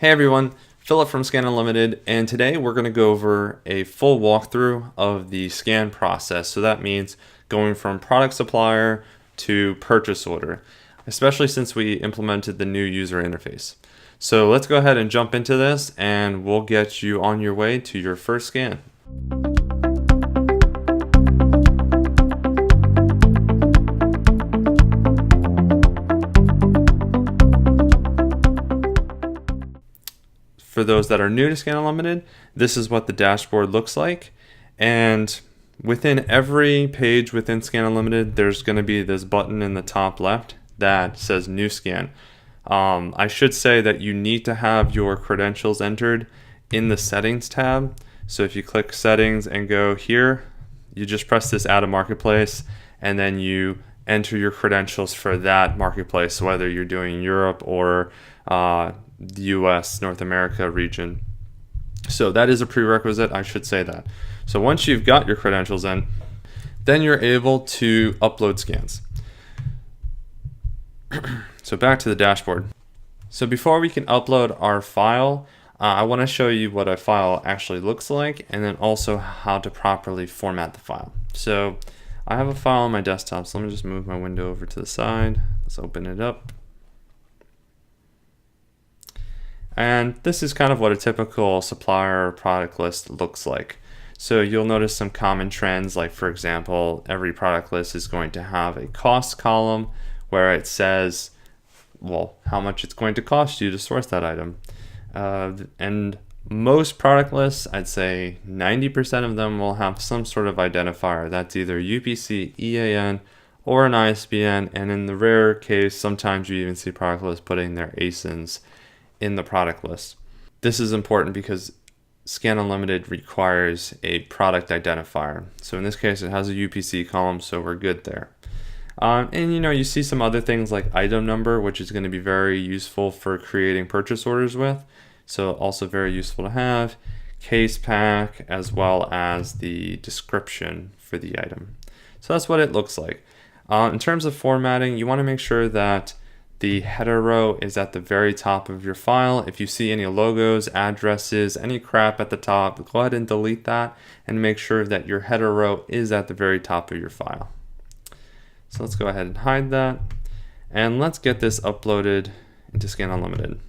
Hey everyone, Philip from Scan Unlimited, and today we're going to go over a full walkthrough of the scan process. So that means going from product supplier to purchase order, especially since we implemented the new user interface. So let's go ahead and jump into this and we'll get you on your way to your first scan. For those that are new to Scan Unlimited, this is what the dashboard looks like. And within every page within Scan Unlimited, there's going to be this button in the top left that says New Scan. I should say that you need to have your credentials entered in the Settings tab. So if you click Settings and go here, you just press this Add a Marketplace, and then you enter your credentials for that marketplace, whether you're doing Europe or the US, North America region. So that is a prerequisite, I should say that. So once you've got your credentials in, then you're able to upload scans. So back to the dashboard. So before we can upload our file, I want to show you what a file actually looks like, and then also how to properly format the file. So I have a file on my desktop, so let me just move my window over to the side. Let's open it up. And this is kind of what a typical supplier product list looks like. So you'll notice some common trends, like for example, every product list is going to have a cost column where it says, well, how much it's going to cost you to source that item. And most product lists, I'd say 90% of them will have some sort of identifier. That's either UPC, EAN, or an ISBN. And in the rare case, sometimes you even see product lists putting their ASINs in the product list. This is important because Scan Unlimited requires a product identifier. So in this case, it has a UPC column, so we're good there. And you see some other things like item number, which is going to be very useful for creating purchase orders with. So also very useful to have. Case pack, as well as the description for the item. So that's what it looks like. In terms of formatting, you want to make sure that the header row is at the very top of your file. If you see any logos, addresses, any crap at the top, go ahead and delete that and make sure that your header row is at the very top of your file. So let's go ahead and hide that. And let's get this uploaded into Scan Unlimited.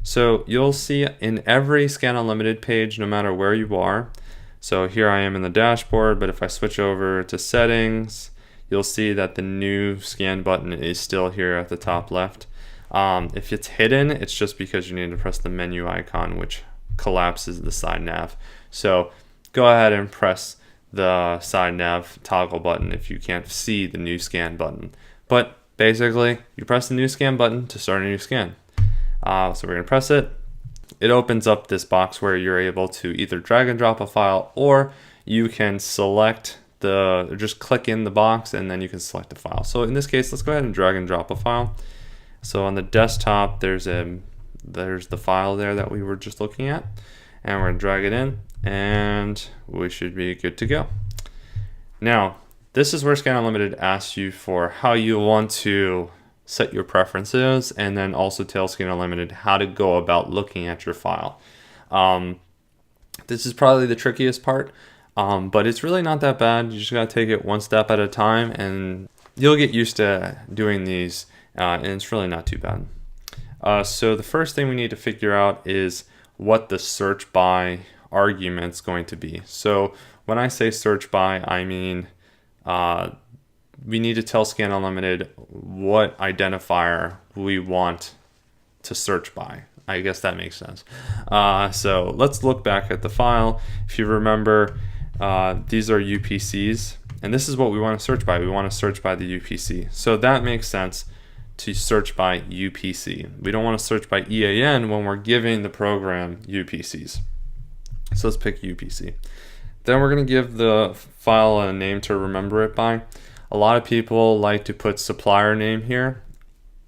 So you'll see in every Scan Unlimited page, no matter where you are. So here I am in the dashboard, but if I switch over to settings, you'll see that the new scan button is still here at the top left. If it's hidden, it's just because you need to press the menu icon, which collapses the side nav. So go ahead and press the side nav toggle button if you can't see the new scan button. But basically, you press the new scan button to start a new scan. So we're gonna press it. It opens up this box where you're able to either drag and drop a file, or you can select just click in the box and then you can select the file. So in this case, let's go ahead and drag and drop a file. So on the desktop, there's the file there that we were just looking at, and we're gonna drag it in and we should be good to go. Now, this is where Scan Unlimited asks you for how you want to set your preferences, and then also tell Scan Unlimited how to go about looking at your file. This is probably the trickiest part. But it's really not that bad. You just gotta take it one step at a time, and you'll get used to doing these, and it's really not too bad. So the first thing we need to figure out is what the search by argument's going to be. So when I say search by, I mean we need to tell Scan Unlimited what identifier we want to search by. I guess that makes sense. So let's look back at the file. If you remember, these are UPCs, and this is what we want to search by. We want to search by the UPC. So that makes sense to search by UPC. We don't want to search by EAN when we're giving the program UPCs. So let's pick UPC. Then we're going to give the file a name to remember it by. A lot of people like to put supplier name here.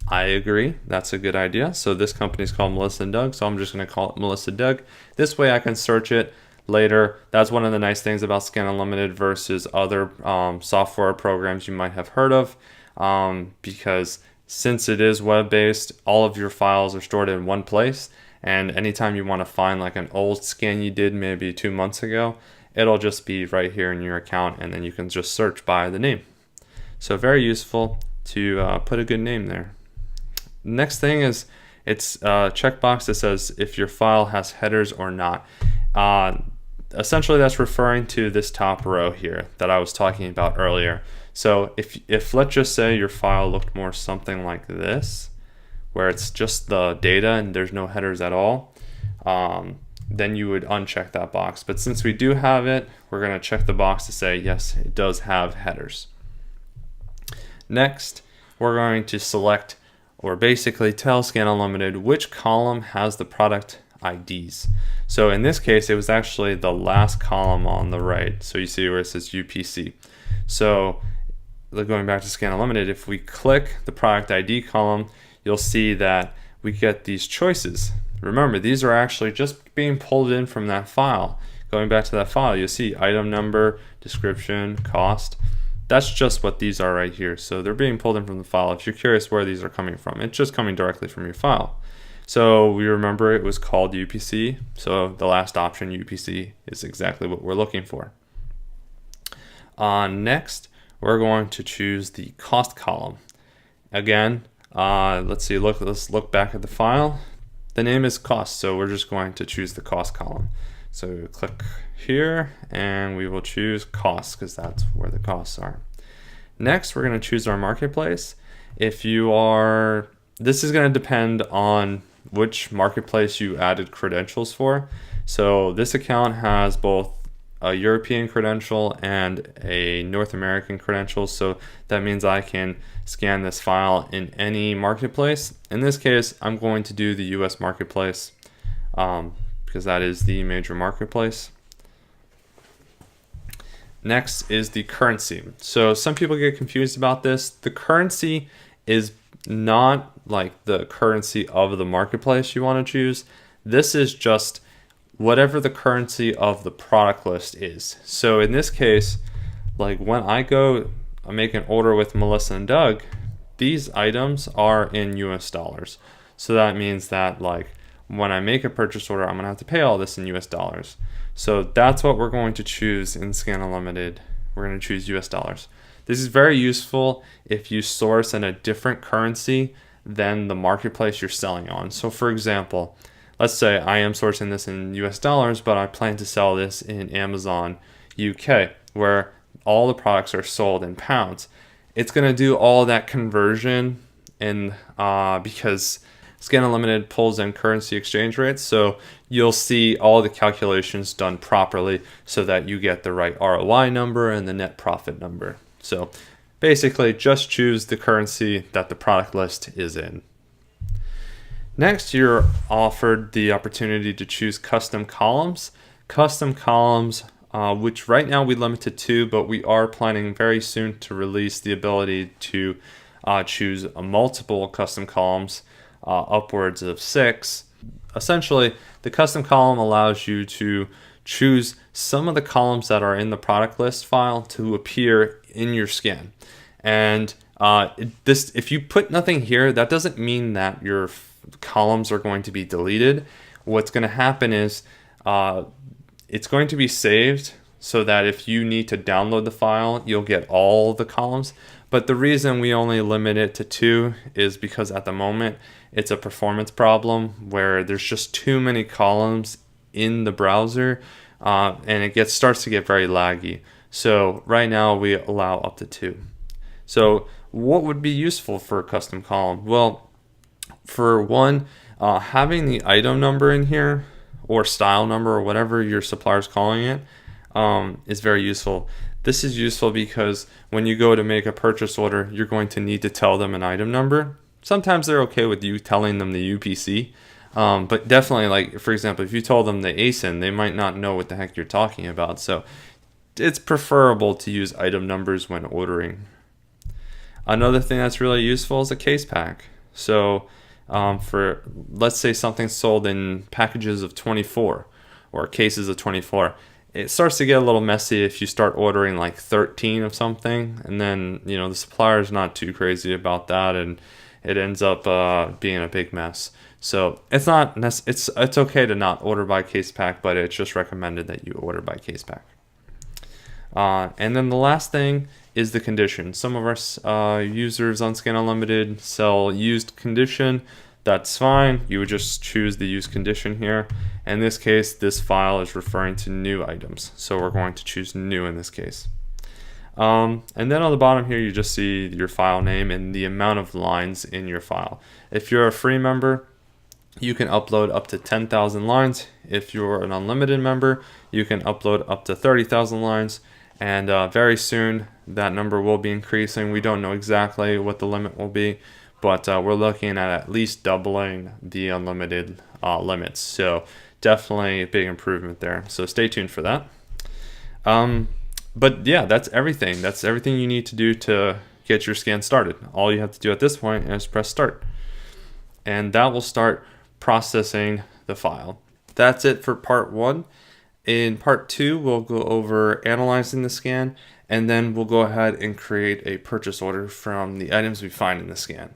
I agree, that's a good idea. So this company is called Melissa and Doug, so I'm just going to call it Melissa Doug. This way I can search it later. That's one of the nice things about Scan Unlimited versus other software programs you might have heard of, because since it is web-based, all of your files are stored in one place, And anytime you want to find like an old scan you did maybe 2 months ago, it'll just be right here in your account, and then you can just search by the name. So very useful to put a good name there. Next thing is it's a checkbox that says if your file has headers or not. Essentially that's referring to this top row here that I was talking about earlier. So if let's just say your file looked more something like this, where it's just the data and there's no headers at all, then you would uncheck that box. But since we do have it, we're going to check the box to say yes, it does have headers. Next, we're going to select, or basically tell Scan Unlimited which column has the product IDs. So in this case, it was actually the last column on the right. So you see where it says UPC. So going back to Scan Unlimited, if we click the product ID column, you'll see that we get these choices. Remember, these are actually just being pulled in from that file. Going back to that file, you'll see item number, description, cost. That's just what these are right here. So they're being pulled in from the file. If you're curious where these are coming from, it's just coming directly from your file. So we remember it was called UPC. So the last option, UPC, is exactly what we're looking for. Next, we're going to choose the cost column. Again, let's look back at the file. The name is cost, so we're just going to choose the cost column. So click here and we will choose costs because that's where the costs are. Next, we're going to choose our marketplace. This is going to depend on which marketplace you added credentials for. So this account has both a European credential and a North American credential, so that means I can scan this file in any marketplace. In this case, I'm going to do the US marketplace because that is the major marketplace. Next is the currency. So some people get confused about this. The currency is not like the currency of the marketplace you want to choose. This is just whatever the currency of the product list is. So in this case, like when I make an order with Melissa and Doug, these items are in US dollars. So that means that like when I make a purchase order, I'm gonna have to pay all this in US dollars. So that's what we're going to choose in Scan Unlimited. We're going to choose US dollars. This is very useful if you source in a different currency than the marketplace you're selling on. So for example, let's say I am sourcing this in US dollars, but I plan to sell this in Amazon UK, where all the products are sold in pounds. It's going to do all that conversion because Scan Unlimited pulls in currency exchange rates, so you'll see all the calculations done properly so that you get the right ROI number and the net profit number. So basically just choose the currency that the product list is in. Next, you're offered the opportunity to choose custom columns. Custom columns, which right now we limit to 2, but we are planning very soon to release the ability to choose multiple custom columns, upwards of 6. Essentially, the custom column allows you to choose some of the columns that are in the product list file to appear in your scan. And if you put nothing here, that doesn't mean that your columns are going to be deleted. What's going to happen is it's going to be saved so that if you need to download the file, you'll get all the columns. But the reason we only limit it to 2 is because at the moment it's a performance problem where there's just too many columns in the browser and it starts to get very laggy. So right now we allow up to 2. So what would be useful for a custom column? Well, for one, having the item number in here or style number or whatever your supplier is calling it is very useful. This is useful because when you go to make a purchase order, you're going to need to tell them an item number. Sometimes they're okay with you telling them the UPC, but definitely, like for example, if you told them the ASIN, they might not know what the heck you're talking about. So it's preferable to use item numbers when ordering. Another thing that's really useful is a case pack. So for, let's say something's sold in packages of 24 or cases of 24. It starts to get a little messy if you start ordering like 13 of something, and then the supplier's not too crazy about that, and it ends up being a big mess. So it's not it's okay to not order by case pack, but it's just recommended that you order by case pack. And then the last thing is the condition. Some of our users on Scan Unlimited sell used condition. That's fine. You would just choose the used condition here. In this case, this file is referring to new items, so we're going to choose new in this case. And then on the bottom here, you just see your file name and the amount of lines in your file. If you're a free member, you can upload up to 10,000 lines. If you're an unlimited member, you can upload up to 30,000 lines. And very soon, that number will be increasing. We don't know exactly what the limit will be, but we're looking at least doubling the unlimited limits. So definitely a big improvement there. So stay tuned for that. But yeah, that's everything. That's everything you need to do to get your scan started. All you have to do at this point is press start. And that will start processing the file. That's it for part 1. In part 2, we'll go over analyzing the scan, and then we'll go ahead and create a purchase order from the items we find in the scan.